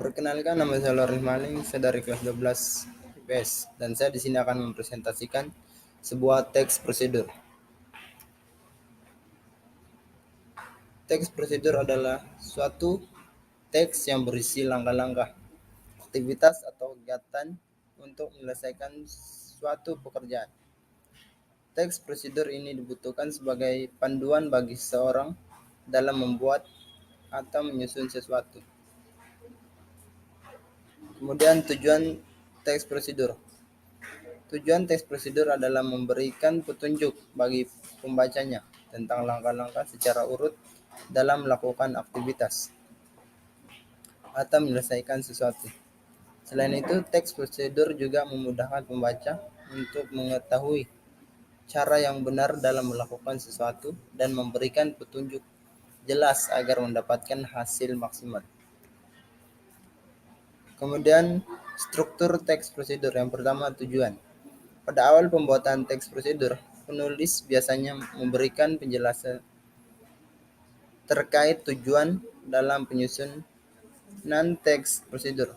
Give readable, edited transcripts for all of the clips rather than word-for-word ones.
Perkenalkan, nama saya Loris Maling, saya dari kelas 12 IPS, dan saya di sini akan mempresentasikan sebuah teks prosedur. Teks prosedur adalah suatu teks yang berisi langkah-langkah, aktivitas atau kegiatan untuk menyelesaikan suatu pekerjaan. Teks prosedur ini dibutuhkan sebagai panduan bagi seseorang dalam membuat atau menyusun sesuatu. Kemudian tujuan teks prosedur. Tujuan teks prosedur adalah memberikan petunjuk bagi pembacanya tentang langkah-langkah secara urut dalam melakukan aktivitas atau menyelesaikan sesuatu. Selain itu, teks prosedur juga memudahkan pembaca untuk mengetahui cara yang benar dalam melakukan sesuatu dan memberikan petunjuk jelas agar mendapatkan hasil maksimal. Kemudian, struktur teks prosedur. Yang pertama, tujuan. Pada awal pembuatan teks prosedur, penulis biasanya memberikan penjelasan terkait tujuan dalam penyusunan teks prosedur.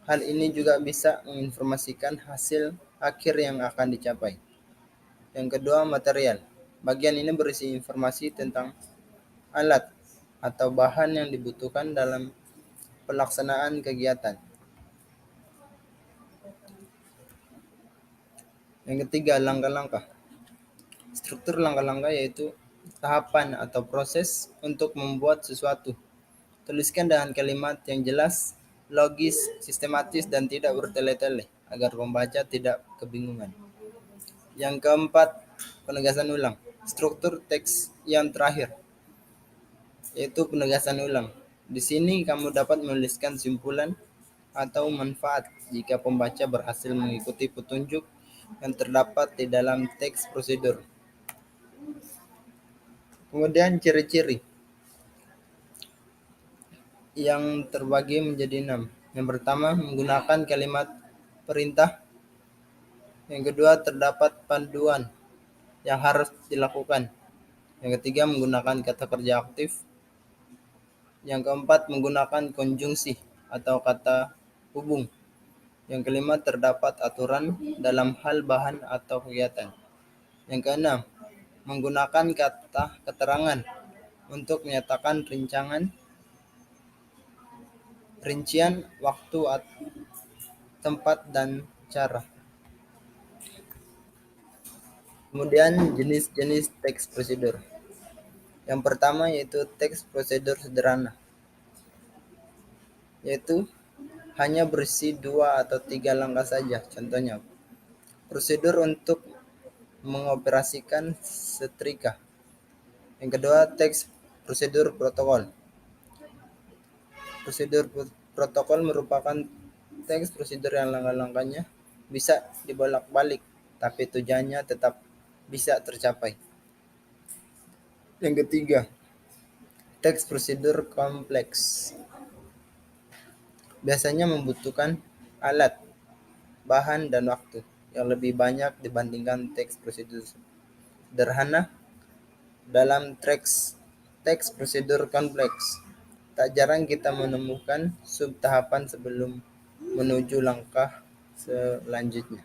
Hal ini juga bisa menginformasikan hasil akhir yang akan dicapai. Yang kedua, material. Bagian ini berisi informasi tentang alat atau bahan yang dibutuhkan dalam pelaksanaan kegiatan. Yang ketiga, langkah-langkah. Struktur langkah-langkah yaitu tahapan atau proses untuk membuat sesuatu. Tuliskan dengan kalimat yang jelas, logis, sistematis, dan tidak bertele-tele agar pembaca tidak kebingungan. Yang keempat, penegasan ulang. Struktur teks yang terakhir yaitu penegasan ulang. Di sini kamu dapat menuliskan simpulan atau manfaat jika pembaca berhasil mengikuti petunjuk yang terdapat di dalam teks prosedur. Kemudian ciri-ciri yang terbagi menjadi 6. Yang pertama, menggunakan kalimat perintah. Yang kedua, terdapat panduan yang harus dilakukan. Yang ketiga, menggunakan kata kerja aktif. Yang keempat, menggunakan konjungsi atau kata hubung. Yang kelima, terdapat aturan dalam hal bahan atau kegiatan. Yang keenam, menggunakan kata keterangan untuk menyatakan rincian waktu, tempat, dan cara. Kemudian jenis-jenis teks prosedur. Yang pertama yaitu teks prosedur sederhana, yaitu hanya berisi 2 atau 3 langkah saja. Contohnya, prosedur untuk mengoperasikan setrika. Yang kedua, teks prosedur protokol. Prosedur protokol merupakan teks prosedur yang langkah-langkahnya bisa dibolak-balik, tapi tujuannya tetap bisa tercapai. Yang ketiga, teks prosedur kompleks. Biasanya membutuhkan alat, bahan, dan waktu yang lebih banyak dibandingkan teks prosedur sederhana. Dalam teks prosedur kompleks, tak jarang kita menemukan sub-tahapan sebelum menuju langkah selanjutnya.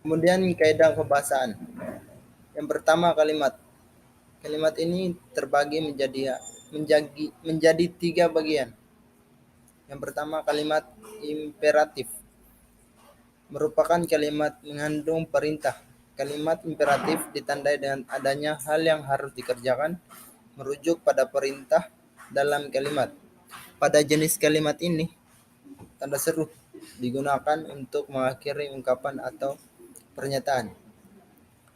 Kemudian kaidah pembahasan. Yang pertama, kalimat. Kalimat ini terbagi menjadi 3 bagian. Yang pertama, kalimat imperatif. Merupakan kalimat mengandung perintah. Kalimat imperatif ditandai dengan adanya hal yang harus dikerjakan, merujuk pada perintah dalam kalimat. Pada jenis kalimat ini, tanda seru digunakan untuk mengakhiri ungkapan atau pernyataan.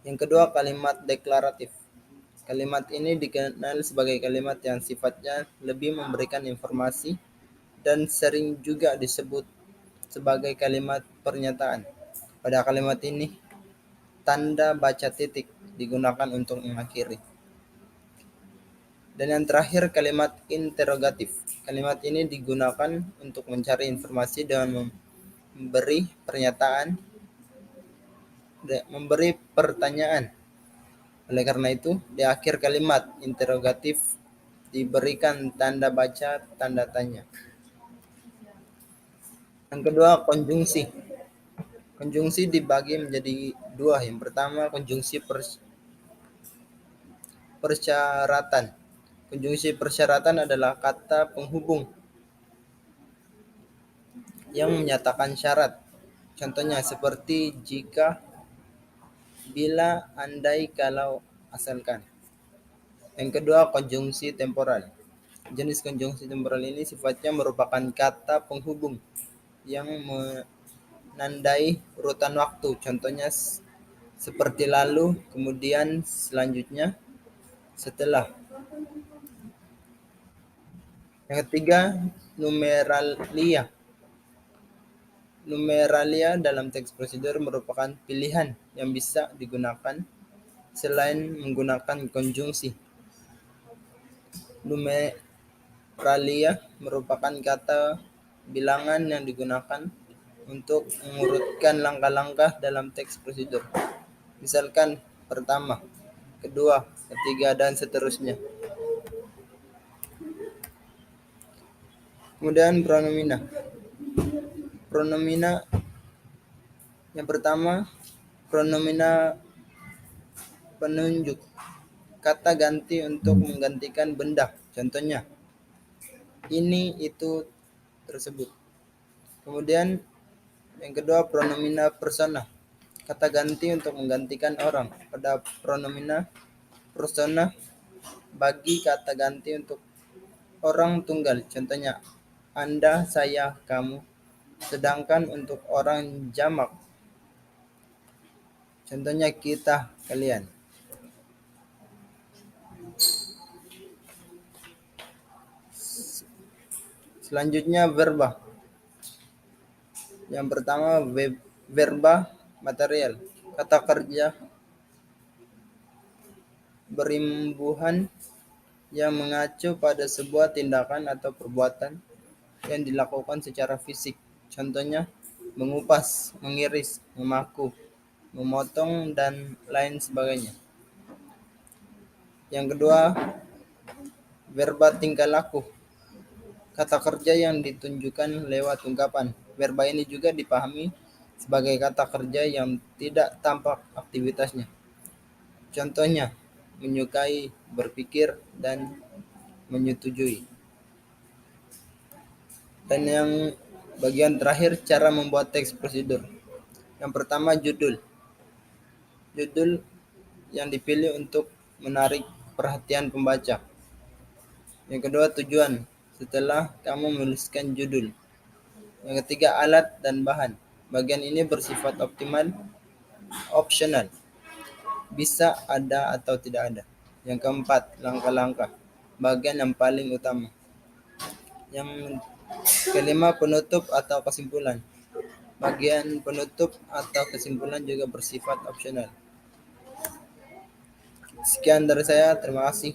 Yang kedua, kalimat deklaratif. Kalimat ini dikenal sebagai kalimat yang sifatnya lebih memberikan informasi dan sering juga disebut sebagai kalimat pernyataan. Pada kalimat ini, tanda baca titik digunakan untuk mengakhiri. Dan yang terakhir, kalimat interogatif. Kalimat ini digunakan untuk mencari informasi dengan memberi pertanyaan. Oleh karena itu, di akhir kalimat interogatif diberikan tanda baca, tanda tanya. Yang kedua, konjungsi. Konjungsi dibagi menjadi dua. Yang pertama, konjungsi persyaratan. Konjungsi persyaratan adalah kata penghubung yang menyatakan syarat. Contohnya seperti jika, bila, andai, kalau, asalkan. Yang kedua, konjungsi temporal. Jenis konjungsi temporal ini sifatnya merupakan kata penghubung yang menandai urutan waktu. Contohnya seperti lalu, kemudian, selanjutnya, setelah. Yang ketiga, numeralia. Numeralia dalam teks prosedur merupakan pilihan yang bisa digunakan selain menggunakan konjungsi. Numeralia merupakan kata bilangan yang digunakan untuk mengurutkan langkah-langkah dalam teks prosedur. Misalkan pertama, kedua, ketiga, dan seterusnya. Kemudian pronomina. Pronomina yang pertama, pronomina penunjuk. Kata ganti untuk menggantikan benda. Contohnya, ini, itu, tersebut. Kemudian yang kedua, pronomina persona. Kata ganti untuk menggantikan orang. Pada pronomina persona bagi kata ganti untuk orang tunggal. Contohnya, Anda, saya, kamu. Sedangkan untuk orang jamak, contohnya kita, kalian. Selanjutnya verba. Yang pertama, verba material. Kata kerja berimbuhan yang mengacu pada sebuah tindakan atau perbuatan yang dilakukan secara fisik. Contohnya, mengupas, mengiris, memaku, memotong, dan lain sebagainya. Yang kedua, verba tingkah laku. Kata kerja yang ditunjukkan lewat ungkapan. Verba ini juga dipahami sebagai kata kerja yang tidak tampak aktivitasnya. Contohnya, menyukai, berpikir, dan menyetujui. Dan yang bagian terakhir, cara membuat teks prosedur. Yang pertama, judul. Judul yang dipilih untuk menarik perhatian pembaca. Yang kedua, tujuan. Setelah kamu menuliskan judul. Yang ketiga, alat dan bahan. Bagian ini bersifat optional. Bisa ada atau tidak ada. Yang keempat, langkah-langkah. Bagian yang paling utama. Yang kelima, penutup atau kesimpulan. Bagian penutup atau kesimpulan juga bersifat opsional. Sekian dari saya, terima kasih.